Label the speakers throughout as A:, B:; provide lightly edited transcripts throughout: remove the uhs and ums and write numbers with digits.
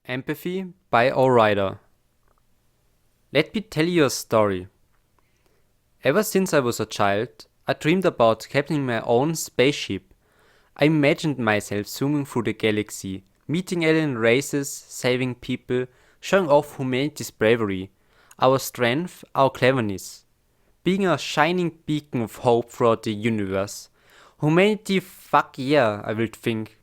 A: Empathy by Orider. Let me tell you a story. Ever since I was a child, I dreamed about captaining my own spaceship. I imagined myself zooming through the galaxy, meeting alien races, saving people, showing off humanity's bravery, our strength, our cleverness, being a shining beacon of hope throughout the universe. Humanity, fuck yeah, I would think.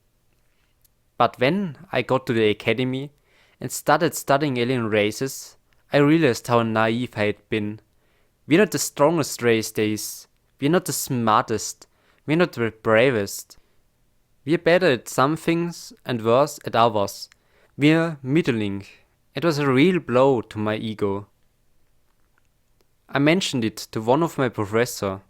A: But when I got to the academy and started studying alien races, I realized how naive I had been. We're not the strongest race there is. We're not the smartest. We're not the bravest. We're better at some things and worse at others. We're middling. It was a real blow to my ego. I mentioned it to one of my professors,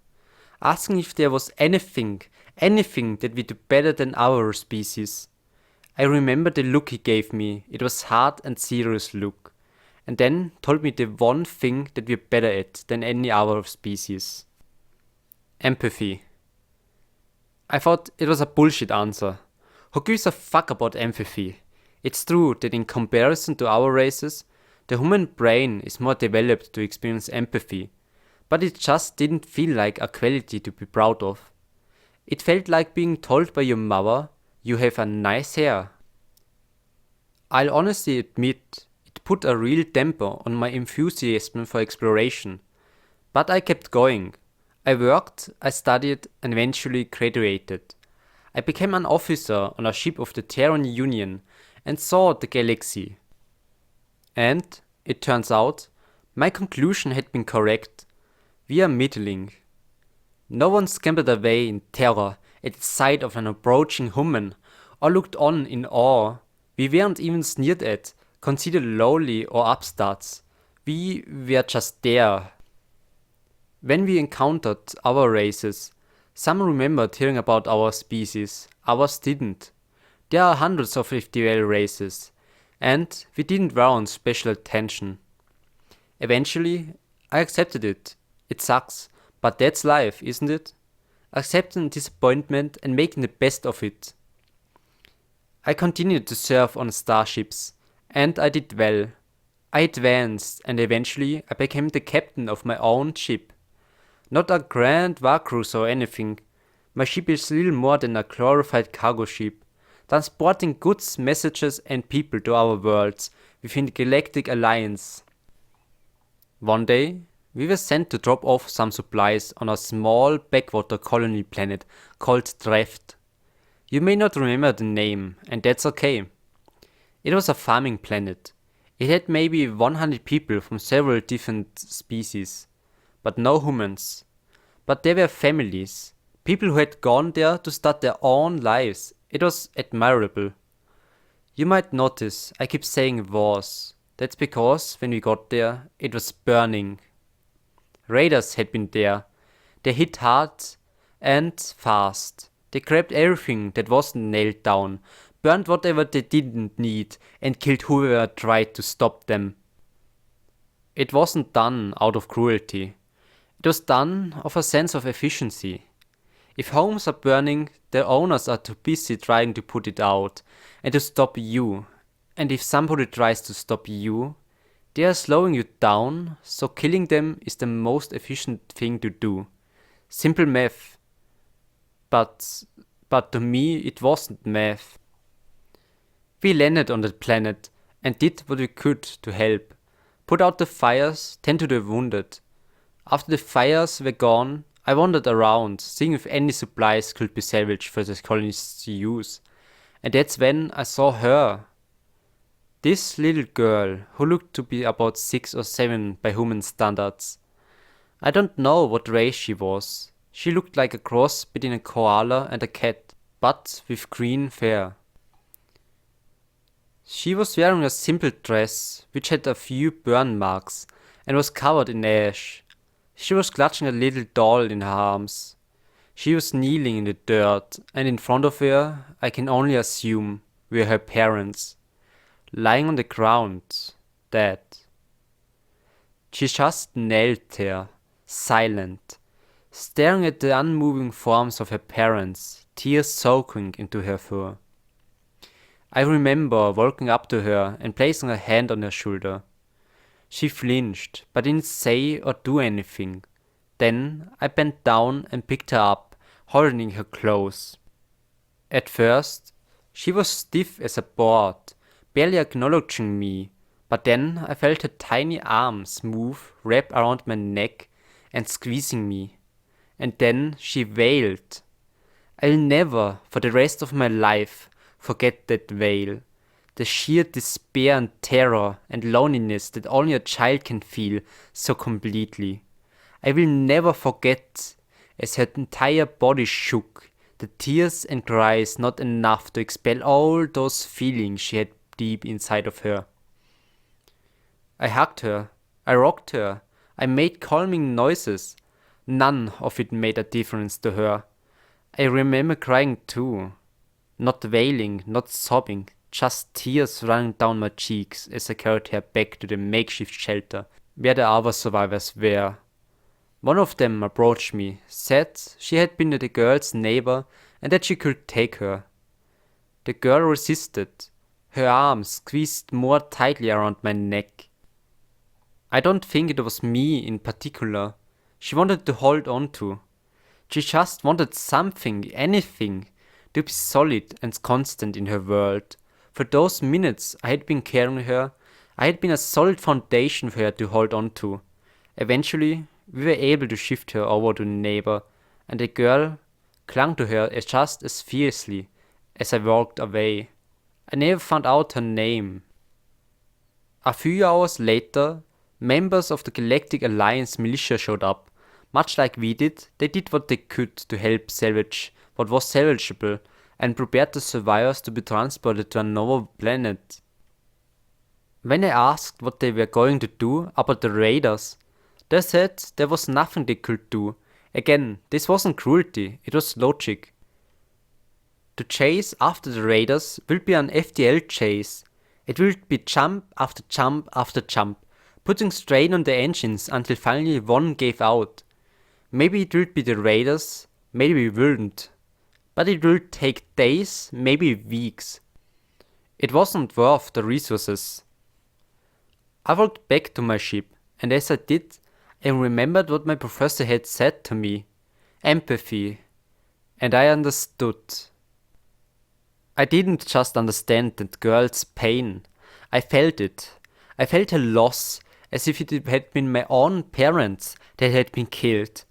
A: asking if there was anything that we do better than our species. I remember the look he gave me. It was hard and serious look. And then told me the one thing that we're better at than any other species. Empathy. I thought it was a bullshit answer. Who gives a fuck about empathy? It's true that in comparison to our races, the human brain is more developed to experience empathy, but it just didn't feel like a quality to be proud of. It felt like being told by your mother, you have a nice hair. I'll honestly admit, it put a real damper on my enthusiasm for exploration. But I kept going. I worked, I studied, and eventually graduated. I became an officer on a ship of the Terran Union and saw the galaxy. And, it turns out, my conclusion had been correct. We are middling. No one scampered away in terror at the sight of an approaching human, or looked on in awe. We weren't even sneered at, considered lowly or upstarts. We were just there. When we encountered other races, some remembered hearing about our species, others didn't. There are hundreds of FTL races, and we didn't warrant special attention. Eventually, I accepted it. It sucks, but that's life, isn't it? Accepting disappointment and making the best of it. I continued to serve on starships, and I did well. I advanced, and eventually I became the captain of my own ship. Not a grand war cruiser or anything. My ship is little more than a glorified cargo ship, transporting goods, messages, and people to our worlds within the Galactic Alliance. One day, we were sent to drop off some supplies on a small backwater colony planet called Drift. You may not remember the name, and that's okay. It was a farming planet. It had maybe 100 people from several different species, but no humans. But there were families, people who had gone there to start their own lives. It was admirable. You might notice I keep saying was. That's because when we got there, it was burning. Raiders had been there. They hit hard and fast. They grabbed everything that wasn't nailed down, burned whatever they didn't need, and killed whoever tried to stop them. It wasn't done out of cruelty. It was done of a sense of efficiency. If homes are burning, the owners are too busy trying to put it out and to stop you. And if somebody tries to stop you, they are slowing you down, so killing them is the most efficient thing to do. Simple math. But to me it wasn't math. We landed on that planet and did what we could to help. Put out the fires, tend to the wounded. After the fires were gone, I wandered around, seeing if any supplies could be salvaged for the colonists to use. And that's when I saw her. This little girl, who looked to be about 6 or 7 by human standards. I don't know what race she was. She looked like a cross between a koala and a cat, but with green fur. She was wearing a simple dress, which had a few burn marks, and was covered in ash. She was clutching a little doll in her arms. She was kneeling in the dirt, and in front of her, I can only assume, were her parents. Lying on the ground, dead. She just knelt there, silent, staring at the unmoving forms of her parents, tears soaking into her fur. I remember walking up to her and placing a hand on her shoulder. She flinched, but didn't say or do anything. Then I bent down and picked her up, holding her close. At first, she was stiff as a board, barely acknowledging me, but then I felt her tiny arms move, wrap around my neck and squeezing me. And then she wailed. I'll never, for the rest of my life, forget that wail. The sheer despair and terror and loneliness that only a child can feel so completely. I will never forget as her entire body shook, the tears and cries not enough to expel all those feelings she had deep inside of her. I hugged her, I rocked her, I made calming noises. None of it made a difference to her. I remember crying too. Not wailing, not sobbing, just tears running down my cheeks as I carried her back to the makeshift shelter where the other survivors were. One of them approached me, said she had been the girl's neighbor and that she could take her. The girl resisted. Her arms squeezed more tightly around my neck. I don't think it was me in particular she wanted to hold on to. She just wanted something, anything, to be solid and constant in her world. For those minutes I had been carrying her, I had been a solid foundation for her to hold on to. Eventually, we were able to shift her over to the neighbor, and the girl clung to her just as fiercely as I walked away. I never found out her name. A few hours later, members of the Galactic Alliance militia showed up. Much like we did, they did what they could to help salvage what was salvageable and prepared the survivors to be transported to another planet. When I asked what they were going to do about the raiders, they said there was nothing they could do. Again, this wasn't cruelty, it was logic. The chase after the raiders will be an FTL chase. It will be jump after jump after jump, putting strain on the engines until finally one gave out. Maybe it will be the raiders, maybe we wouldn't. But it will take days, maybe weeks. It wasn't worth the resources. I walked back to my ship, and as I did, I remembered what my professor had said to me. Empathy. And I understood. I didn't just understand that girl's pain. I felt it. I felt her loss, as if it had been my own parents that had been killed.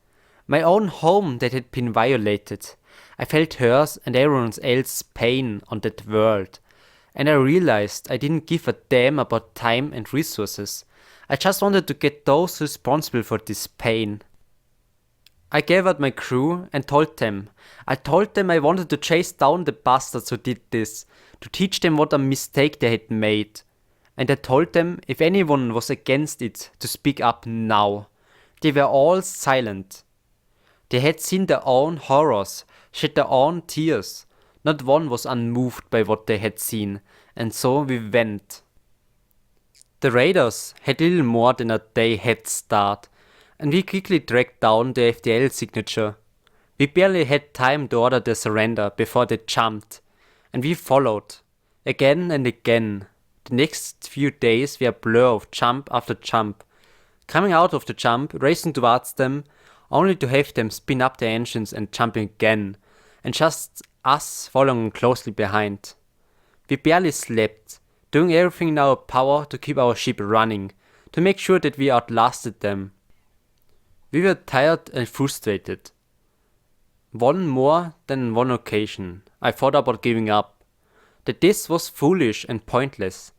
A: My own home that had been violated. I felt hers and everyone else's pain on that world. And I realized I didn't give a damn about time and resources. I just wanted to get those responsible for this pain. I gathered my crew and told them. I told them I wanted to chase down the bastards who did this, to teach them what a mistake they had made. And I told them if anyone was against it to speak up now. They were all silent. They had seen their own horrors, shed their own tears. Not one was unmoved by what they had seen, and so we went. The raiders had little more than a day head start, and we quickly tracked down the FTL signature. We barely had time to order their surrender before they jumped, and we followed, again and again. The next few days were a blur of jump after jump, coming out of the jump, racing towards them, only to have them spin up their engines and jumping again, and just us following closely behind. We barely slept, doing everything in our power to keep our ship running, to make sure that we outlasted them. We were tired and frustrated. One more than one occasion, I thought about giving up, that this was foolish and pointless,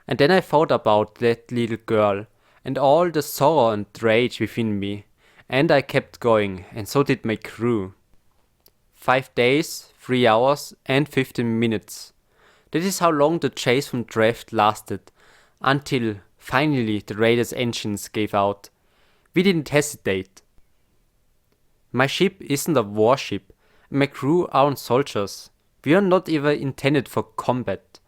A: and then I thought about that little girl, and all the sorrow and rage within me. And I kept going, and so did my crew. 5 days, 3 hours, and 15 minutes. That is how long the chase from draft lasted, until finally the raiders' engines gave out. We didn't hesitate. My ship isn't a warship, and my crew aren't soldiers. We are not even intended for combat,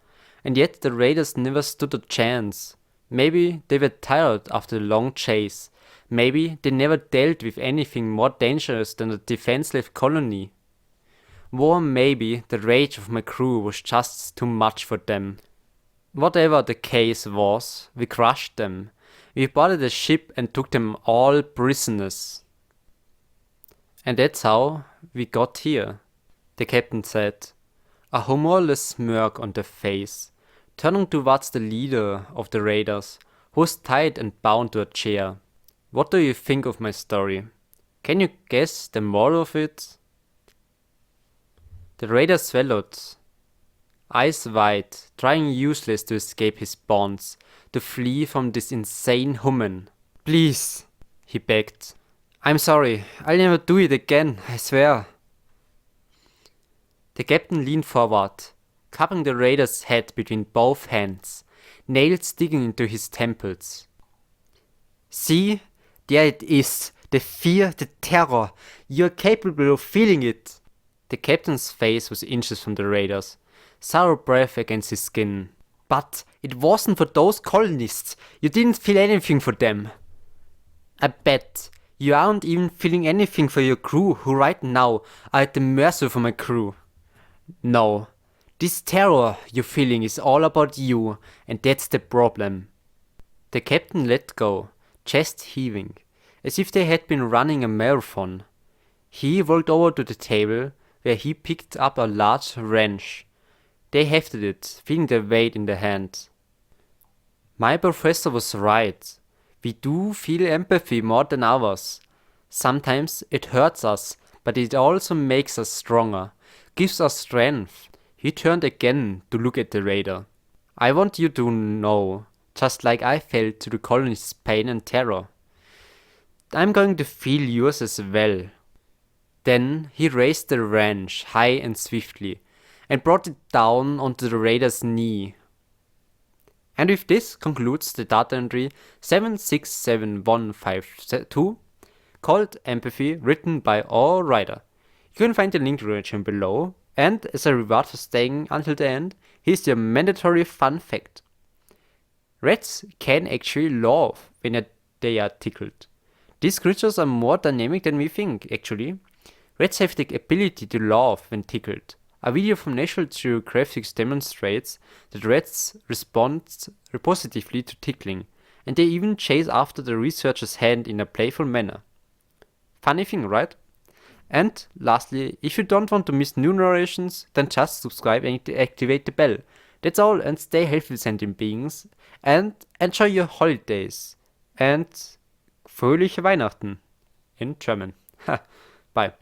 A: and yet the raiders never stood a chance. Maybe they were tired after the long chase. Maybe they never dealt with anything more dangerous than a defenseless colony. Or maybe the rage of my crew was just too much for them. Whatever the case was, we crushed them. We boarded the ship and took them all prisoners. And that's how we got here, the captain said, a humorless smirk on their face, turning towards the leader of the raiders, who was tied and bound to a chair. What do you think of my story? Can you guess the moral of it? The raider swallowed, eyes wide, trying useless to escape his bonds, to flee from this insane human. Please, he begged. I'm sorry, I'll never do it again, I swear. The captain leaned forward, cupping the raider's head between both hands, nails digging into his temples. See, there it is, the fear, the terror. You're capable of feeling it. The captain's face was inches from the raiders, sour breath against his skin. But it wasn't for those colonists. You didn't feel anything for them. I bet you aren't even feeling anything for your crew who right now are at the mercy of my crew. No, this terror you're feeling is all about you, and that's the problem. The captain let go, chest heaving, as if they had been running a marathon. He walked over to the table, where he picked up a large wrench. They hefted it, feeling the weight in their hand. My professor was right. We do feel empathy more than others. Sometimes it hurts us, but it also makes us stronger, gives us strength. He turned again to look at the raider. I want you to know, just like I felt to the colonists' pain and terror, I'm going to feel yours as well. Then he raised the wrench high and swiftly, and brought it down onto the raider's knee. And with this concludes the data entry 767152, called Empathy, written by Orider. You can find the link to the region below, and as a reward for staying until the end, here's your mandatory fun fact. Rats can actually laugh when they are tickled. These creatures are more dynamic than we think, actually. Rats have the ability to laugh when tickled. A video from National Geographic demonstrates that rats respond positively to tickling, and they even chase after the researcher's hand in a playful manner. Funny thing, right? And lastly, if you don't want to miss new narrations, then just subscribe and activate the bell. That's all, and stay healthy, sentient beings, and enjoy your holidays. And fröhliche Weihnachten in German. Bye.